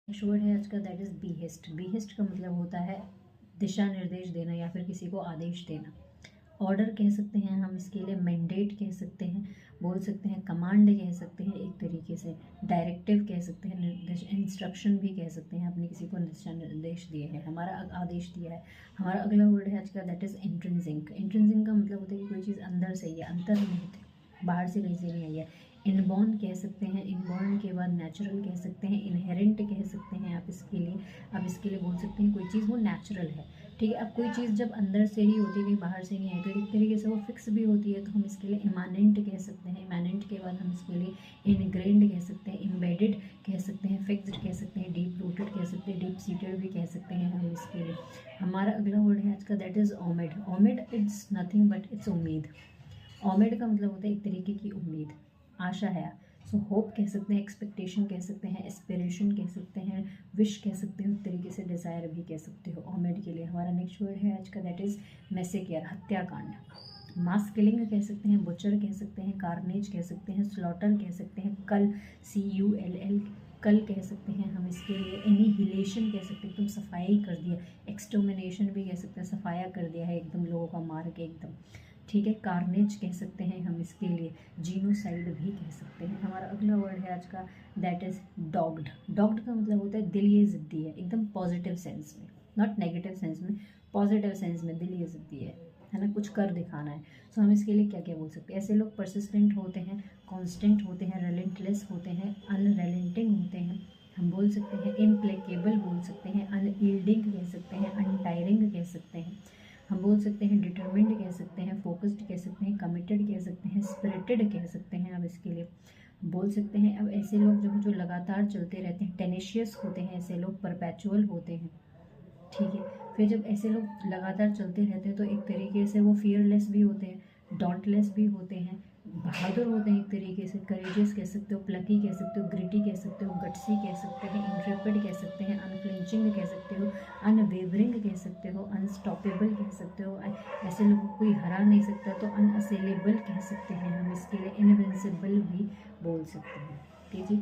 Next word है आज का, दैट इज बीहेस्ट। बीहेस्ट का मतलब होता है दिशा निर्देश देना या फिर किसी को आदेश देना। ऑर्डर कह सकते हैं हम इसके लिए, मैंडेट कह सकते हैं, बोल सकते हैं कमांड कह सकते हैं, एक तरीके से डायरेक्टिव कह सकते हैं, निर्देश, इंस्ट्रक्शन भी कह सकते हैं। आपने किसी को दिशा निर्देश दिए हैं, हमारा आदेश दिया है। हमारा अगला वर्ड है आज का, दैट इज इंट्रिंसिक। इंट्रिंसिक का मतलब होता है कि कोई चीज़ अंदर से ही है, अंतर्निहित है, बाहर से कहीं से नहीं आई है। इनबॉर्न कह सकते हैं, इनबॉर्न के बाद नेचुरल कह सकते हैं, इनहेरेंट कह सकते हैं आप इसके लिए बोल सकते हैं कोई चीज़ वो नेचुरल है। ठीक है, अब कोई चीज़ जब अंदर से ही होती है, कहीं बाहर से नहीं है, तो एक तरीके से वो फिक्स भी होती है, तो हम इसके लिए इमानेंट कह सकते हैं। इमानेंट के बाद हम इसके लिए इनग्रेन्ड कह सकते हैं, इम्बेडेड कह सकते हैं, फिक्स्ड कह सकते हैं, डीप रूटेड कह सकते हैं, डीप सीटेड भी कह सकते हैं हम इसके लिए। हमारा अगला वर्ड है आज का, दैट इज़ ओमेड। ओमेड इट्स नथिंग बट इट्स उम्मीद। ओमेड का मतलब होता है एक तरीके की उम्मीद, आशा है। सो होप कह सकते हैं, एक्सपेक्टेशन कह सकते हैं, एस्पिरेशन कह सकते हैं, विश कह सकते हो, एक तरीके से डिज़ायर भी कह सकते हो ओमेड के लिए। हमारा नेक्स्ट वर्ड है आज का, दैट इज़ मैसेकियर, हत्याकांड। मास किलिंग कह सकते हैं, बुचर कह सकते हैं, कार्नेज कह सकते हैं, स्लॉटर कह सकते हैं, कल CULL कल कह सकते हैं हम इसके लिए। एनिहिलेशन कह सकते हैं, एकदम सफाई कर दिया। एक्सटर्मिनेशन भी कह सकते हैं, सफाया कर दिया है एकदम, लोगों का मार के एकदम। ठीक है, कार्नेज कह सकते हैं हम इसके लिए, जीनोसाइड भी कह सकते हैं। हमारा अगला वर्ड है आज का, दैट इज़ डॉग्ड। डॉग्ड का मतलब होता है दिल ये ज़िद्दी है, एकदम पॉजिटिव सेंस में, नॉट नेगेटिव सेंस में, पॉजिटिव सेंस में दिल ये ज़िद्दी है ना, कुछ कर दिखाना है। सो हम इसके लिए क्या क्या बोल सकते हैं? ऐसे लोग परसिस्टेंट होते हैं, कॉन्स्टेंट होते हैं, रिलेंटलेस होते हैं, अनरेलेंटिंग होते हैं। हम बोल सकते हैं इम्प्लेकेबल, बोल सकते हैं अनयील्डिंग कह सकते हैं, अनटायरिंग कह सकते हैं। हम बोल सकते हैं डिटरमिन्ड कह सकते हैं, फोकस्ड कह सकते हैं, कमिटेड कह सकते हैं, स्पिरिटेड कह सकते हैं। अब इसके लिए बोल सकते हैं, अब ऐसे लोग जो लगातार चलते रहते हैं, टेनेशियस होते हैं ऐसे लोग, परपेचुअल होते हैं। ठीक है, फिर जब ऐसे लोग लगातार चलते रहते हैं तो एक तरीके से वो फियरलेस भी होते हैं, डॉन्टलेस भी होते हैं, बहादुर होते हैं एक तरीके से, करेजियस कह सकते हो, प्लकी कह सकते हो, ग्रिटी कह सकते हो, गट्सी कह सकते हैं, इंट्रेपिड कह सकते हैं, अनफ्लिंचिंग कह सकते हो, अनवेवरिंग कह सकते हो, अनस्टॉपेबल कह सकते हो। ऐसे लोगों को कोई हरा नहीं सकता, तो अनअसेलेबल कह सकते हैं हम इसके लिए, इनविंसिबल भी बोल सकते हैं। ठीक है जी।